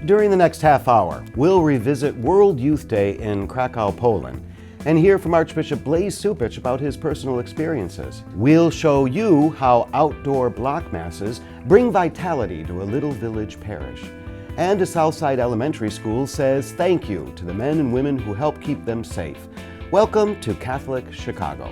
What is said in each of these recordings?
During the next half hour, we'll revisit World Youth Day in Krakow, Poland, and hear from Archbishop Blase Cupich about his personal experiences. We'll show you how outdoor block masses bring vitality to a little village parish. And a Southside Elementary School says thank you to the men and women who help keep them safe. Welcome to Catholic Chicago.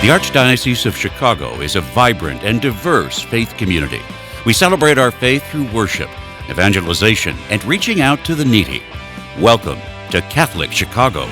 The Archdiocese of Chicago is a vibrant and diverse faith community. We celebrate our faith through worship, evangelization, and reaching out to the needy. Welcome to Catholic Chicago.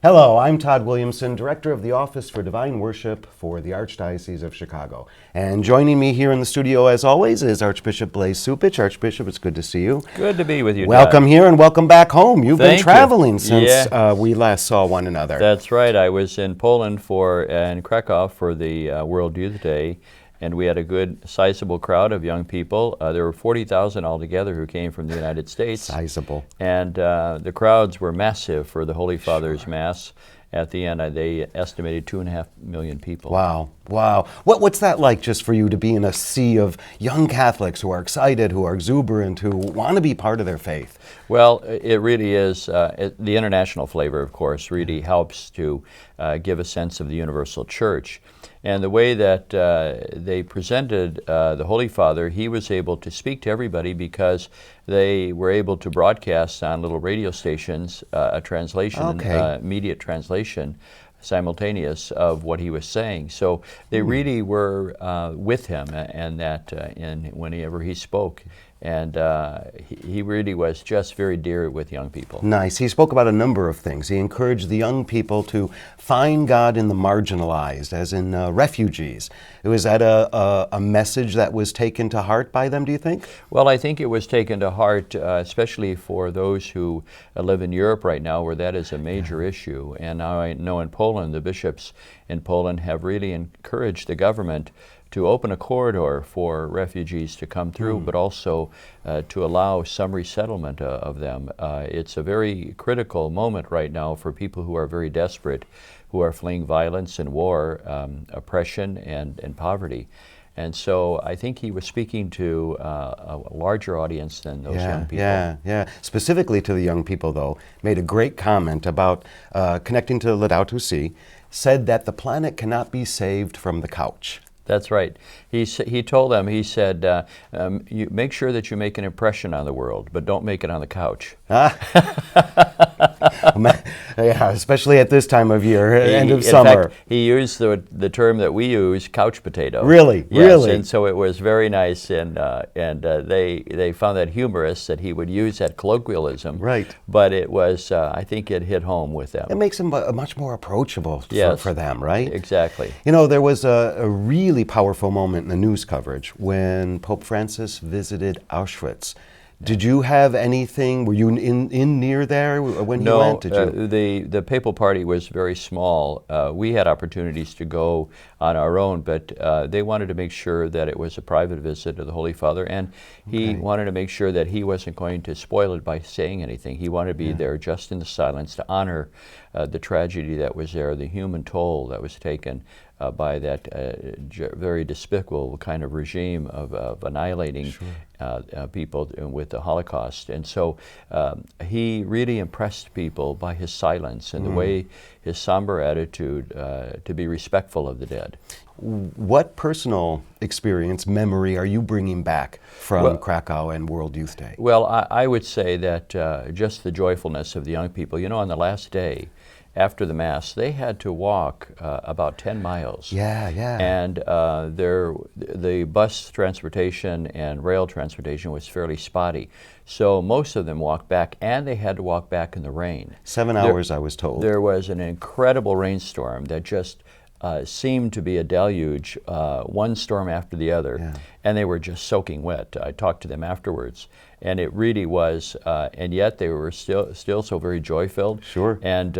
Hello, I'm Todd Williamson, Director of the Office for Divine Worship for the Archdiocese of Chicago. And joining me here in the studio, as always, is Archbishop Blase Cupich. Archbishop, it's good to see you. Good to be with you, Welcome Todd. Here and welcome back home. You've been Thank traveling you. since we last saw one another. That's right. I was in Poland in Krakow for the World Youth Day, and we had a good, sizable crowd of young people. There were 40,000 altogether who came from the United States. Sizable. And the crowds were massive for the Holy Father's Mass. At the end, they estimated 2.5 million people. Wow, wow. What's that like just for you to be in a sea of young Catholics who are excited, who are exuberant, who want to be part of their faith? Well, it really is. The international flavor, of course, really helps to give a sense of the universal church. And the way that they presented the Holy Father, he was able to speak to everybody because they were able to broadcast on little radio stations a translation, immediate translation, simultaneous of what he was saying. So they really were with him, and that whenever he spoke. And he really was just very dear with young people. Nice. He spoke about a number of things. He encouraged the young people to find God in the marginalized, as in refugees. Was that a message that was taken to heart by them, do you think? Well, I think it was taken to heart, especially for those who live in Europe right now, where that is a major issue. And now I know in Poland, the bishops in Poland have really encouraged the government to open a corridor for refugees to come through, but also to allow some resettlement of them. It's a very critical moment right now for people who are very desperate, who are fleeing violence and war, oppression and poverty. And so I think he was speaking to a larger audience than those young people. Yeah. Specifically to the young people, though, made a great comment about connecting to Laudato Si', said that the planet cannot be saved from the couch. That's right. He told them, he said, you make sure that you make an impression on the world, but don't make it on the couch. Yeah, especially at this time of year, end of summer. In fact, he used the term that we use, couch potato. Really? Yes, really? And so it was very nice, and they found that humorous, that he would use that colloquialism. Right. But it was, I think it hit home with them. It makes him much more approachable for them, right? Exactly. You know, there was a really powerful moment in the news coverage when Pope Francis visited Auschwitz. Did you have anything? Were you in near there when he went? No, the papal party was very small. We had opportunities to go on our own, but they wanted to make sure that it was a private visit of the Holy Father, and he wanted to make sure that he wasn't going to spoil it by saying anything. He wanted to be there just in the silence to honor the tragedy that was there, the human toll that was taken by that very despicable kind of regime of annihilating people with the Holocaust. And so he really impressed people by his silence and the way, his somber attitude to be respectful of the dead. What personal experience, memory are you bringing back from Krakow and World Youth Day? Well, I would say that just the joyfulness of the young people. You know, on the last day, after the Mass, they had to walk about 10 miles. Yeah. And the bus transportation and rail transportation was fairly spotty. So most of them walked back, and they had to walk back in the rain. 7 hours, I was told. There was an incredible rainstorm that just seemed to be a deluge, one storm after the other, and they were just soaking wet. I talked to them afterwards, and it really was, and yet they were still so very joy-filled. Sure. And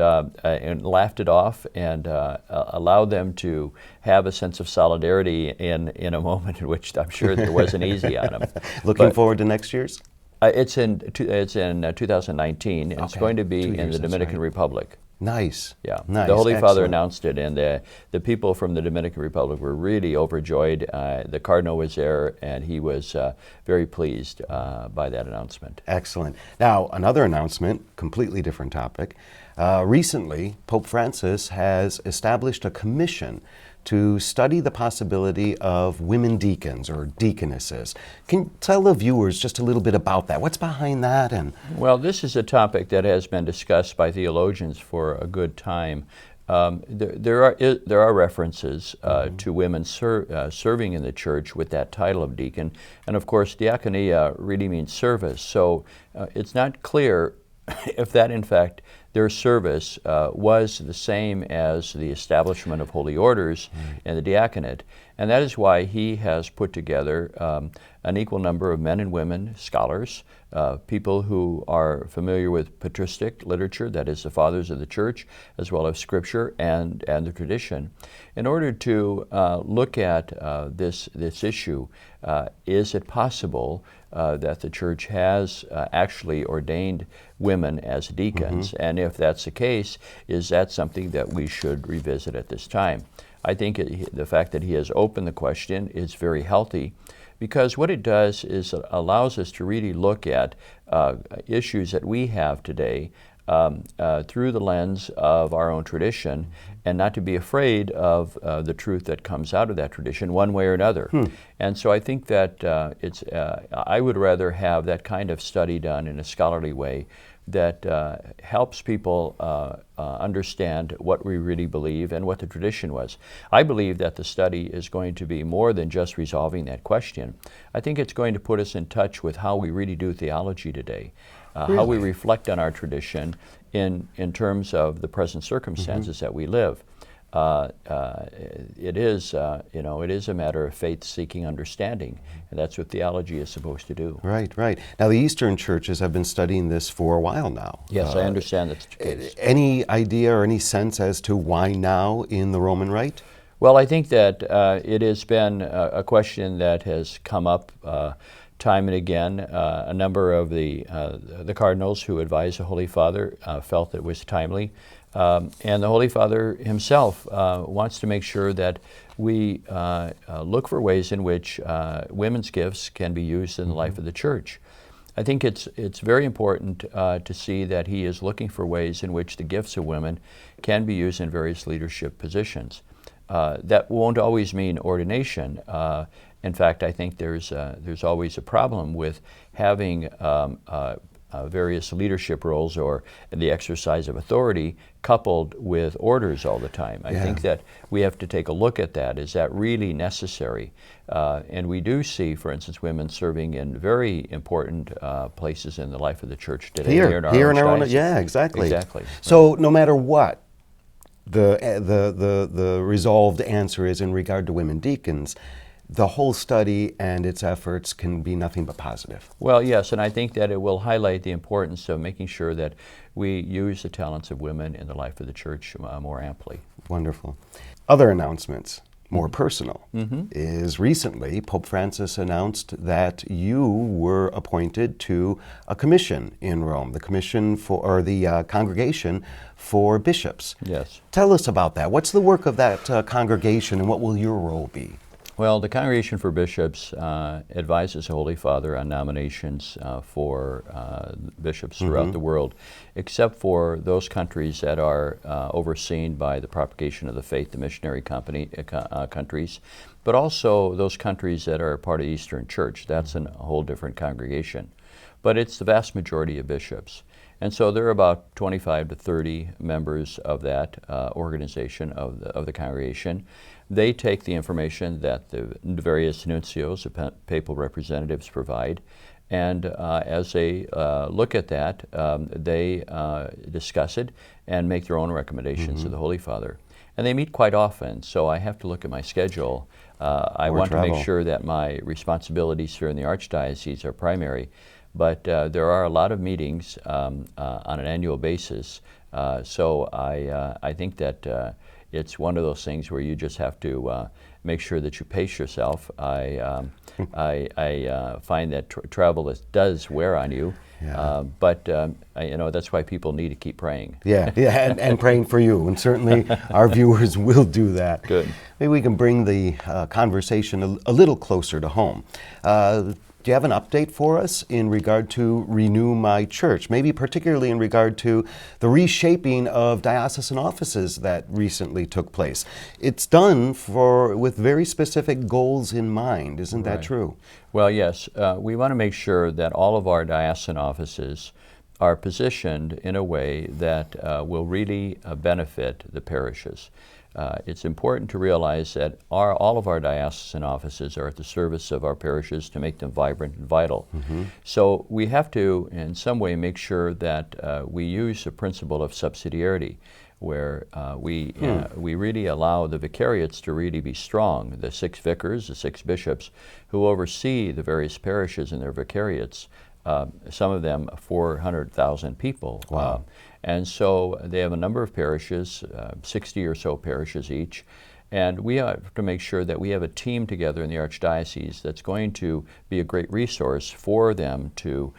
laughed it off, and allowed them to have a sense of solidarity in a moment in which I'm sure it wasn't easy on them. Looking forward to next year's? It's in 2019. It's going to be in the Dominican Republic. Nice. Yeah. Nice. The Holy Father Excellent. announced it, and the people from the Dominican Republic were really overjoyed. The Cardinal was there, and he was very pleased by that announcement. Excellent. Now, another announcement, completely different topic. Recently, Pope Francis has established a commission to study the possibility of women deacons or deaconesses. Can you tell the viewers just a little bit about that? What's behind that? Well, this is a topic that has been discussed by theologians for a good time. There are references to women serving in the church with that title of deacon, and of course, diaconia really means service. So it's not clear if that, in fact, their service was the same as the establishment of holy orders and the diaconate. And that is why he has put together an equal number of men and women, scholars, people who are familiar with patristic literature, that is the fathers of the church, as well as scripture and the tradition, in order to look at this issue. Is it possible that the church has actually ordained women as deacons? And if that's the case, is that something that we should revisit at this time? I think the fact that he has opened the question is very healthy, because what it does is it allows us to really look at issues that we have today through the lens of our own tradition, and not to be afraid of the truth that comes out of that tradition one way or another. And so I think that I would rather have that kind of study done in a scholarly way that helps people understand what we really believe and what the tradition was. I believe that the study is going to be more than just resolving that question. I think it's going to put us in touch with how we really do theology today, how we reflect on our tradition in terms of the present circumstances that we live. It is a matter of faith-seeking understanding, and that's what theology is supposed to do. Right, right. Now, the Eastern churches have been studying this for a while now. Yes, I understand that's the case. Any idea or any sense as to why now in the Roman Rite? Well, I think that it has been a question that has come up time and again. A number of the cardinals who advised the Holy Father felt that it was timely. And the Holy Father himself wants to make sure that we look for ways in which women's gifts can be used in the life of the church. I think it's very important to see that he is looking for ways in which the gifts of women can be used in various leadership positions. That won't always mean ordination. In fact, I think there's always a problem with having various leadership roles or the exercise of authority coupled with orders all the time. I think that we have to take a look at that. Is that really necessary? And we do see, for instance, women serving in very important places in the life of the church today. Here in our own, yeah, exactly. Exactly. So no matter what the resolved answer is in regard to women deacons, the whole study and its efforts can be nothing but positive. Well, yes, and I think that it will highlight the importance of making sure that we use the talents of women in the life of the church more amply. Wonderful. Other announcements, more personal, is recently Pope Francis announced that you were appointed to a commission in Rome, the commission for, or the congregation for bishops. Yes. Tell us about that. What's the work of that congregation, and what will your role be? Well, the Congregation for Bishops advises the Holy Father on nominations for bishops throughout the world, except for those countries that are overseen by the propagation of the faith, the missionary countries, but also those countries that are part of the Eastern Church. That's a whole different congregation. But it's the vast majority of bishops. And so there are about 25 to 30 members of that organization, of the congregation. They take the information that the various nuncios, the papal representatives, provide, and as they look at that, they discuss it and make their own recommendations to the Holy Father. And they meet quite often, so I have to look at my schedule. I want to make sure that my responsibilities here in the Archdiocese are primary, but there are a lot of meetings on an annual basis. So I think that it's one of those things where you just have to make sure that you pace yourself. I find that travel does wear on you, but that's why people need to keep praying. Yeah, and praying for you, and certainly our viewers will do that. Good. Maybe we can bring the conversation a little closer to home. Do you have an update for us in regard to Renew My Church, maybe particularly in regard to the reshaping of diocesan offices that recently took place? It's done with very specific goals in mind, isn't that true? Well, yes. We want to make sure that all of our diocesan offices are positioned in a way that will really benefit the parishes. It's important to realize that all of our diocesan offices are at the service of our parishes to make them vibrant and vital. So we have to, in some way, make sure that we use the principle of subsidiarity, where we really allow the vicariates to really be strong, the 6 vicars, the 6 bishops, who oversee the various parishes and their vicariates, some of them 400,000 people. Wow. And so they have a number of parishes, 60 or so parishes each, and we have to make sure that we have a team together in the Archdiocese that's going to be a great resource for them to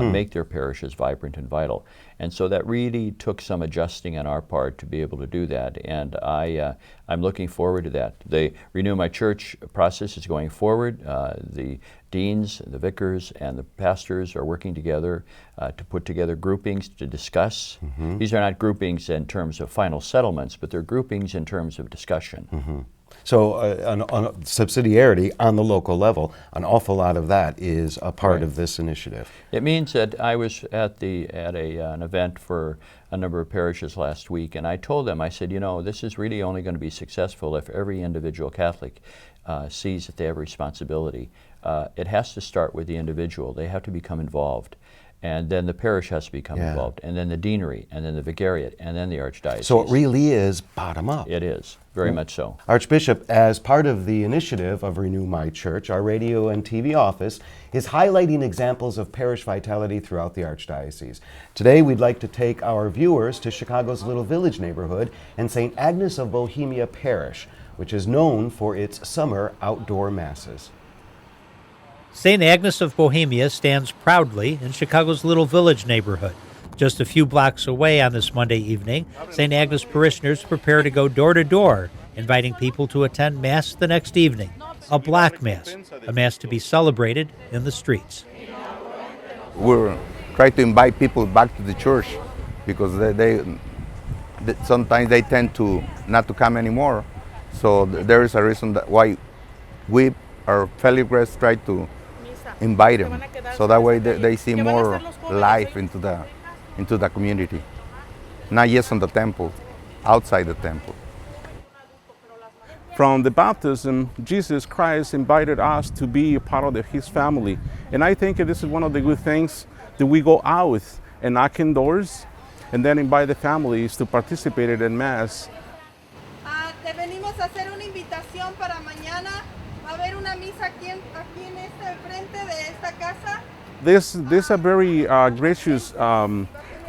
make their parishes vibrant and vital. And so that really took some adjusting on our part to be able to do that, and I'm looking forward to that. The Renew My Church process is going forward. The deans, the vicars, and the pastors are working together to put together groupings to discuss. These are not groupings in terms of final settlements, but they're groupings in terms of discussion. So on subsidiarity on the local level, an awful lot of that is a part of this initiative. It means that I was at an event for a number of parishes last week, and I told them, I said, this is really only going to be successful if every individual Catholic sees that they have a responsibility. It has to start with the individual. They have to become involved. And then the parish has to become involved, and then the deanery, and then the vicariate, and then the Archdiocese. So it really is bottom up. It is, very much so. Archbishop, as part of the initiative of Renew My Church, our radio and TV office is highlighting examples of parish vitality throughout the Archdiocese. Today, we'd like to take our viewers to Chicago's Little Village neighborhood and St. Agnes of Bohemia Parish, which is known for its summer outdoor masses. St. Agnes of Bohemia stands proudly in Chicago's Little Village neighborhood. Just a few blocks away on this Monday evening, St. Agnes parishioners prepare to go door to door, inviting people to attend Mass the next evening, a Black Mass, a Mass to be celebrated in the streets. We're trying to invite people back to the church because they sometimes they tend to not to come anymore. So there is a reason why we, our fellow guests, try to invite them, so that way they see more life into the community, not just on the temple, outside the temple. From the baptism, Jesus Christ invited us to be a part of His family. And I think this is one of the good things, that we go out and knock in doors and then invite the families to participate in Mass. Te venimos a hacer una invitación para mañana. Va a haber una misa aquí en este frente de esta casa. This is a very gracious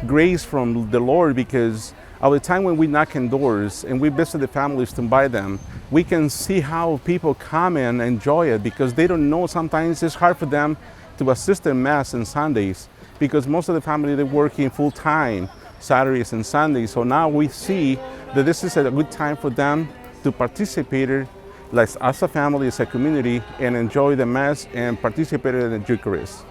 grace from the Lord, because at the time when we knock on doors and we visit the families to invite them, we can see how people come and enjoy it, because they don't know. Sometimes it's hard for them to assist in Mass on Sundays, because most of the family, they're working full time Saturdays and Sundays. So now we see that this is a good time for them to participate as a family, as a community, and enjoy the Mass and participate in the Eucharist.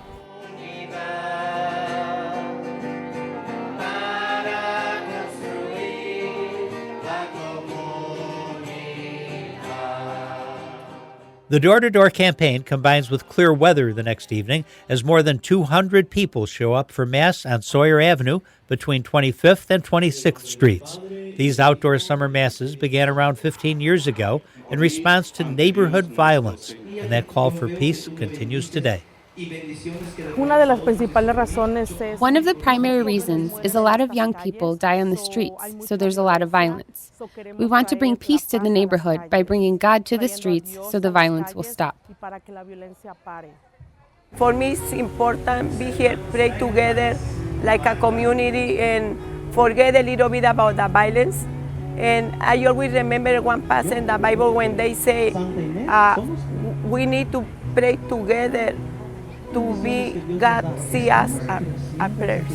The door-to-door campaign combines with clear weather the next evening as more than 200 people show up for Mass on Sawyer Avenue between 25th and 26th Streets. These outdoor summer Masses began around 15 years ago in response to neighborhood violence, and that call for peace continues today. Una de las principales razones es One of the primary reasons is a lot of young people die on the streets, so there's a lot of violence. We want to bring peace to the neighborhood by bringing God to the streets so the violence will stop. For me, it's important be here, pray together like a community and forget a little bit about the violence. And I always remember one passage in the Bible when they say we need to pray together to be God see us our prayers.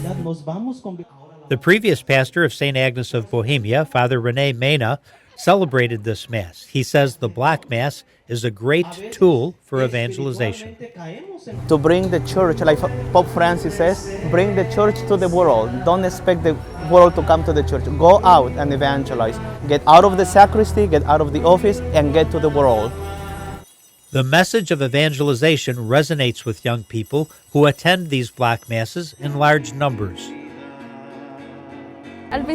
The previous pastor of St. Agnes of Bohemia, Father Rene Mena, celebrated this Mass. He says the Black Mass is a great tool for evangelization. To bring the church, like Pope Francis says, bring the church to the world. Don't expect the world to come to the church. Go out and evangelize. Get out of the sacristy, get out of the office, and get to the world. The message of evangelization resonates with young people who attend these Black Masses in large numbers. At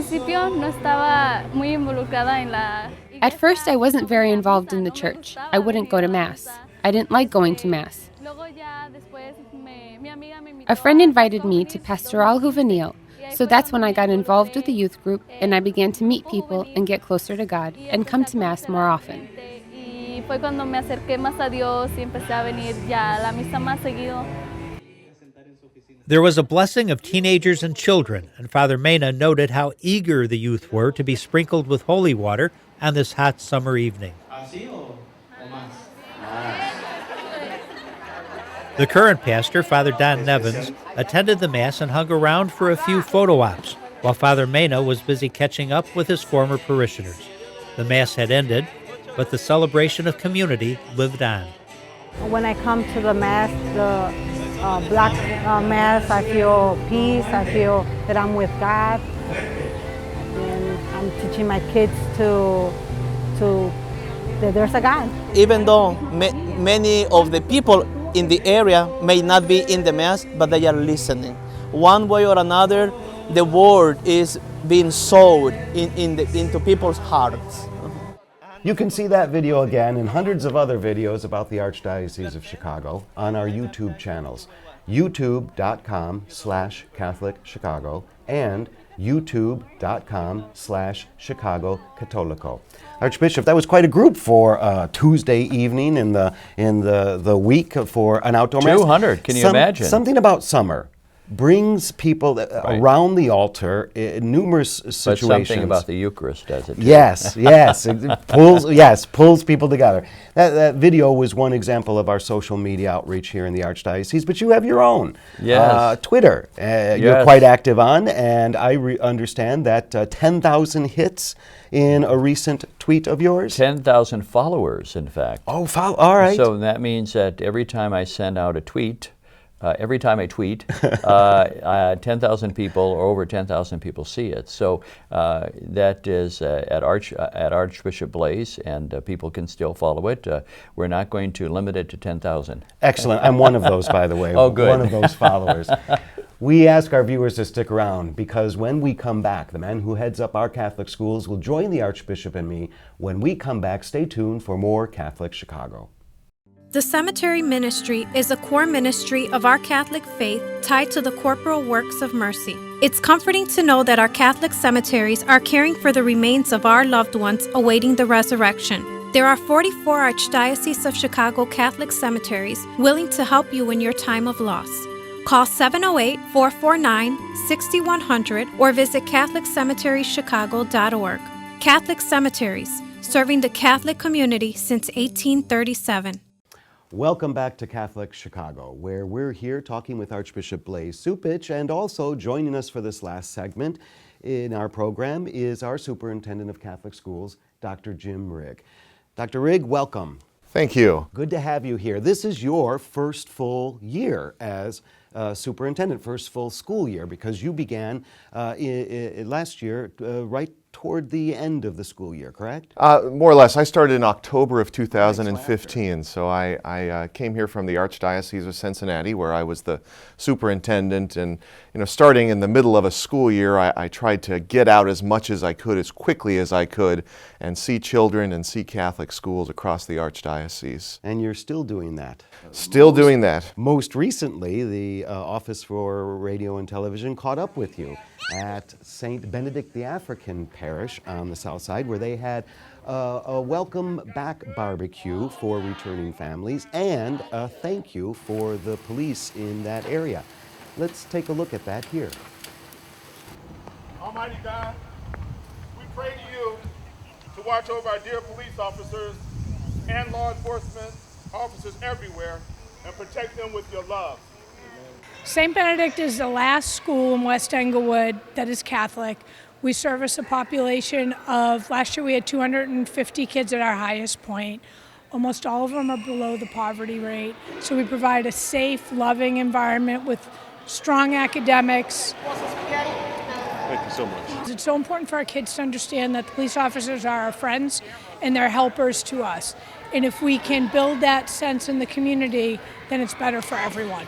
first, I wasn't very involved in the church. I wouldn't go to Mass. I didn't like going to Mass. A friend invited me to Pastoral Juvenil, so that's when I got involved with the youth group and I began to meet people and get closer to God and come to Mass more often. Fue cuando me acerqué más a Dios y empecé a venir ya a la misa más seguido. There was a blessing of teenagers and children, and Father Mena noted how eager the youth were to be sprinkled with holy water on this hot summer evening. The current pastor, Father Don Nevins, attended the Mass and hung around for a few photo ops, while Father Mena was busy catching up with his former parishioners. The Mass had ended, but the celebration of community lived on. when I come to the Mass, the Black Mass, I feel peace, I feel that I'm with God, and I'm teaching my kids to that there's a God. Even though many of the people in the area may not be in the Mass, but they are listening. One way or another, the word is being sowed into people's hearts. You can see that video again and hundreds of other videos about the Archdiocese of Chicago on our YouTube channels, youtube.com/Catholic Chicago and youtube.com/Chicago Cattolico. Archbishop, that was quite a group for Tuesday evening in the week for an outdoor Mass. 200, can you imagine? Something about summer brings people around the altar in numerous situations. But something about the Eucharist does it too. Yes, it pulls people together. That video was one example of our social media outreach here in the Archdiocese, but you have your own. Yes. Twitter, you're quite active on, and I understand that 10,000 hits in a recent tweet of yours? 10,000 followers, in fact. Oh, all right. So that means that every time I send out a tweet, 10,000 people or over 10,000 people see it. So that is at Archbishop Blase, and people can still follow it. We're not going to limit it to 10,000. Excellent. I'm one of those, by the way. Oh, good. One of those followers. We ask our viewers to stick around because when we come back, the man who heads up our Catholic schools will join the Archbishop and me. When we come back, stay tuned for more Catholic Chicago. The cemetery ministry is a core ministry of our Catholic faith tied to the corporal works of mercy. It's comforting to know that our Catholic cemeteries are caring for the remains of our loved ones awaiting the resurrection. There are 44 Archdiocese of Chicago Catholic cemeteries willing to help you in your time of loss. Call 708-449-6100 or visit CatholicCemeteriesChicago.org. Catholic Cemeteries, serving the Catholic community since 1837. Welcome back to Catholic Chicago, where we're here talking with Archbishop Blase Cupich, and also joining us for this last segment in our program is our Superintendent of Catholic Schools, Dr. Jim Rigg. Dr. Rigg, welcome. Thank you. Good to have you here. This is your first full year as superintendent, first full school year, because you began last year right toward the end of the school year, correct? More or less. I started in October of 2015, so I came here from the Archdiocese of Cincinnati, where I was the superintendent, and starting in the middle of a school year, I tried to get out as much as I could, as quickly as I could, and see children and see Catholic schools across the Archdiocese. And you're still doing that? Still doing that. Most recently, the Office for Radio and Television caught up with you at St. Benedict the African Parish on the south side, where they had a welcome back barbecue for returning families and a thank you for the police in that area. Let's take a look at that here. Almighty God, we pray to you to watch over our dear police officers and law enforcement officers everywhere and protect them with your love. St. Benedict is the last school in West Englewood that is Catholic. We service a population of, last year we had 250 kids at our highest point. Almost all of them are below the poverty rate. So we provide a safe, loving environment with strong academics. Thank you so much. It's so important for our kids to understand that the police officers are our friends and they're helpers to us. And if we can build that sense in the community, then it's better for everyone.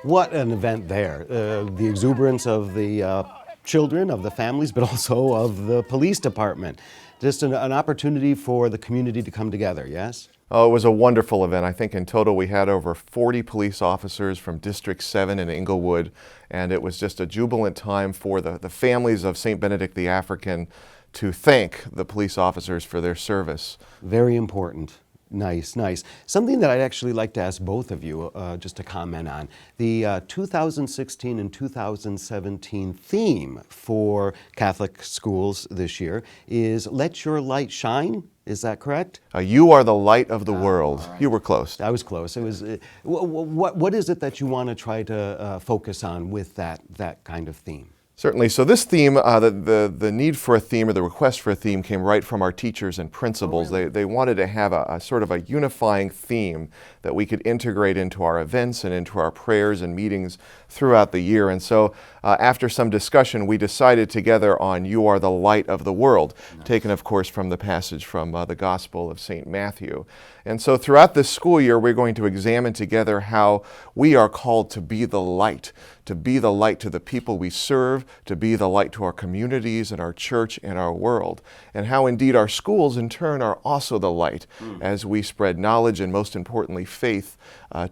What an event there. The exuberance of the children, of the families, but also of the police department. Just an opportunity for the community to come together, yes? Oh, it was a wonderful event. I think in total we had over 40 police officers from District 7 in Englewood, and it was just a jubilant time for the families of St. Benedict the African to thank the police officers for their service. Very important. Nice, nice. Something that I'd actually like to ask both of you just to comment on. The 2016 and 2017 theme for Catholic schools this year is Let Your Light Shine. Is that correct? You are the light of the world. Right. You were close. I was close. It was. What is it that you want to try to focus on with that kind of theme? Certainly. So this theme, the need for a theme or the request for a theme came right from our teachers and principals. Oh, really? They wanted to have a sort of a unifying theme that we could integrate into our events and into our prayers and meetings throughout the year. And so after some discussion, we decided together on You Are the Light of the World, taken of course from the passage from the Gospel of St. Matthew. And so throughout this school year, we're going to examine together how we are called to be the light to the people we serve, to be the light to our communities and our church and our world, and how indeed our schools in turn are also the light as we spread knowledge and most importantly faith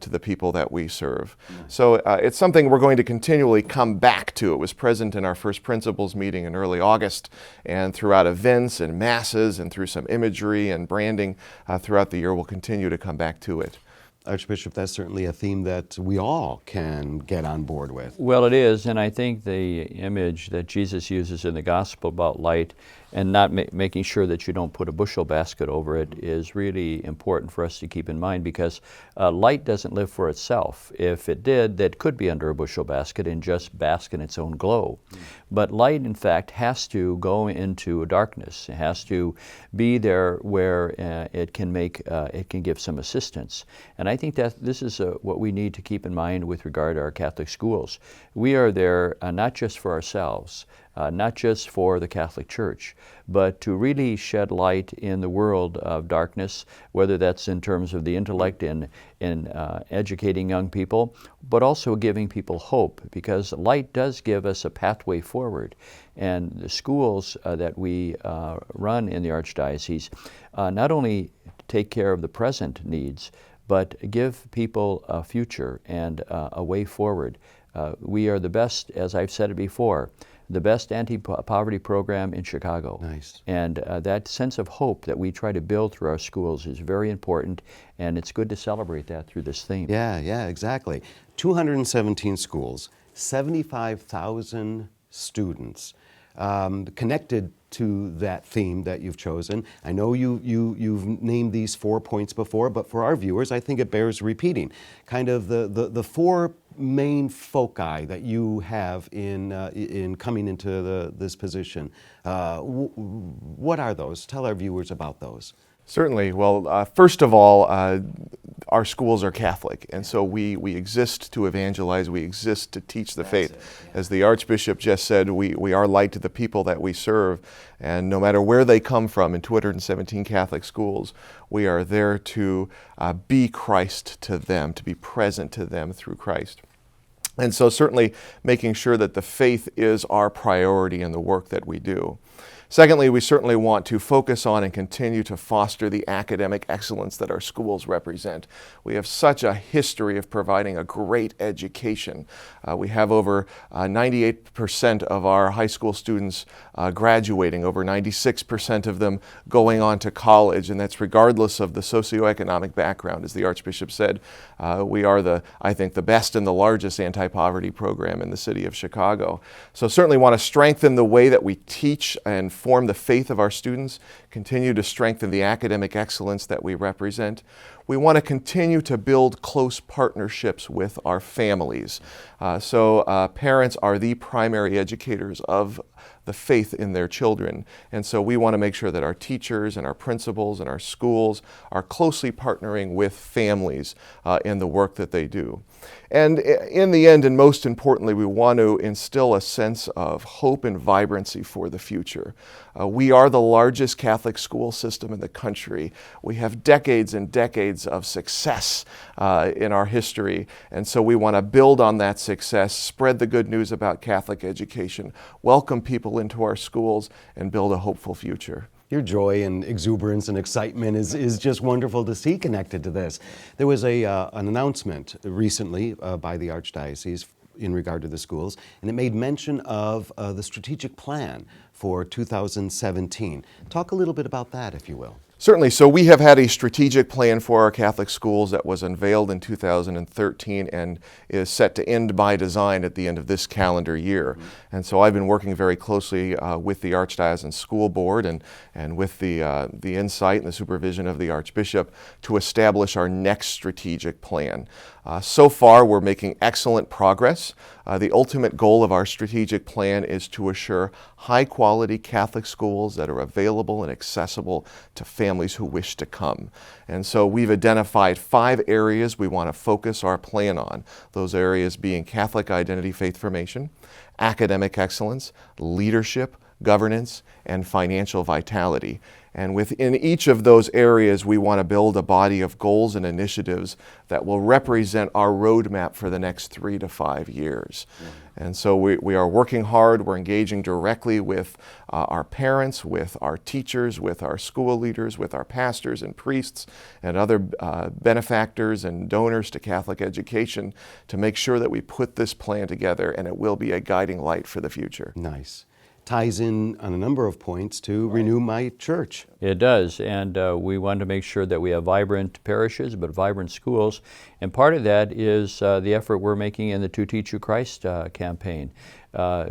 to the people that we serve. So it's something we're going to continually come back to. It was present in our first principals meeting in early August, and throughout events and masses and through some imagery and branding throughout the year, we'll continue to come back to it. Archbishop, that's certainly a theme that we all can get on board with. Well, it is, and I think the image that Jesus uses in the gospel about light and not making sure that you don't put a bushel basket over it is really important for us to keep in mind, because light doesn't live for itself. If it did, that could be under a bushel basket and just bask in its own glow. But light, in fact, has to go into a darkness. It has to be there where it can give some assistance. And I think that this is what we need to keep in mind with regard to our Catholic schools. We are there not just for ourselves, not just for the Catholic Church, but to really shed light in the world of darkness, whether that's in terms of the intellect in educating young people, but also giving people hope, because light does give us a pathway forward. And the schools that we run in the Archdiocese not only take care of the present needs, but give people a future and a way forward. We are the best, as I've said it before, the best anti-poverty program in Chicago. Nice. And that sense of hope that we try to build through our schools is very important, and it's good to celebrate that through this theme. Yeah, exactly. 217 schools, 75,000 students connected to that theme that you've chosen. I know you've named these 4 points before, but for our viewers, I think it bears repeating. Kind of the 4 main foci that you have in coming into this position. What are those? Tell our viewers about those. Certainly. Well, first of all, our schools are Catholic, and so we exist to evangelize, we exist to teach the faith. As the Archbishop just said, we are light to the people that we serve, and no matter where they come from in 217 Catholic schools, we are there to be Christ to them, to be present to them through Christ. And so certainly making sure that the faith is our priority in the work that we do. Secondly, we certainly want to focus on and continue to foster the academic excellence that our schools represent. We have such a history of providing a great education. We have over 98% of our high school students graduating, over 96% of them going on to college, and that's regardless of the socioeconomic background. As the Archbishop said, we are I think the best and the largest anti-poverty program in the city of Chicago. So certainly want to strengthen the way that we teach and form the faith of our students, continue to strengthen the academic excellence that we represent. We want to continue to build close partnerships with our families. So parents are the primary educators of the faith in their children. And so we want to make sure that our teachers and our principals and our schools are closely partnering with families in the work that they do. And in the end, and most importantly, we want to instill a sense of hope and vibrancy for the future. We are the largest Catholic school system in the country. We have decades and decades of success in our history, and so we want to build on that success, spread the good news about Catholic education, welcome people into our schools, and build a hopeful future. Your joy and exuberance and excitement is just wonderful to see connected to this. There was an announcement recently by the Archdiocese in regard to the schools, and it made mention of the strategic plan for 2017. Talk a little bit about that, if you will. Certainly. So we have had a strategic plan for our Catholic schools that was unveiled in 2013 and is set to end by design at the end of this calendar year. And so I've been working very closely with the Archdiocesan School Board and with the insight and the supervision of the Archbishop to establish our next strategic plan. So far, we're making excellent progress. The ultimate goal of our strategic plan is to assure high-quality Catholic schools that are available and accessible to families who wish to come. And so we've identified 5 areas we want to focus our plan on. Those areas being Catholic identity faith formation, academic excellence, leadership, governance, and financial vitality. And within each of those areas, we want to build a body of goals and initiatives that will represent our roadmap for the next 3 to 5 years. And so we are working hard. We're engaging directly with our parents, with our teachers, with our school leaders, with our pastors and priests and other benefactors and donors to Catholic education to make sure that we put this plan together, and it will be a guiding light for the future. Nice. Ties in on a number of points to Renew My Church. It does, and we want to make sure that we have vibrant parishes, but vibrant schools. And part of that is the effort we're making in the To Teach You Christ campaign.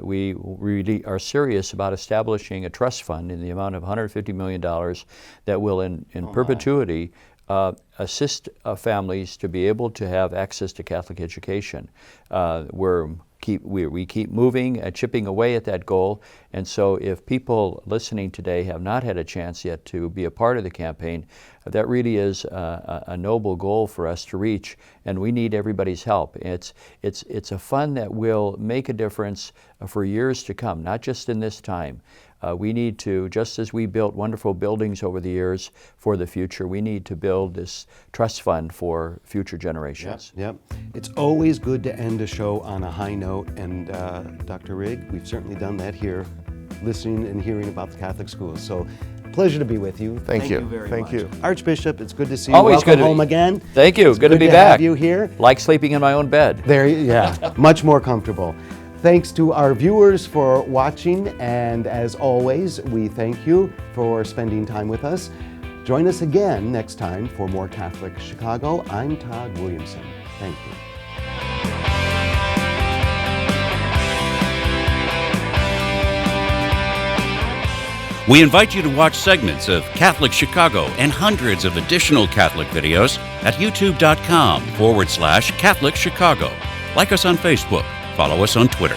We really are serious about establishing a trust fund in the amount of $150 million that will, in perpetuity, assist families to be able to have access to Catholic education. We keep moving, chipping away at that goal, and so if people listening today have not had a chance yet to be a part of the campaign, that really is a noble goal for us to reach, and we need everybody's help. It's a fund that will make a difference for years to come, not just in this time. We need to, just as we built wonderful buildings over the years for the future, we need to build this trust fund for future generations. Yep. It's always good to end a show on a high note, and Dr. Rigg, we've certainly done that here, listening and hearing about the Catholic schools. So, pleasure to be with you. Thank you very Thank much. you. Archbishop, it's good to see you. Always Welcome good to home again. Thank you. It's good to be to back. Have you here. Like sleeping in my own bed. Much more comfortable. Thanks to our viewers for watching, and as always, we thank you for spending time with us. Join us again next time for more Catholic Chicago. I'm Todd Williamson. Thank you. We invite you to watch segments of Catholic Chicago and hundreds of additional Catholic videos at youtube.com/Catholic Chicago. Like us on Facebook. Follow us on Twitter.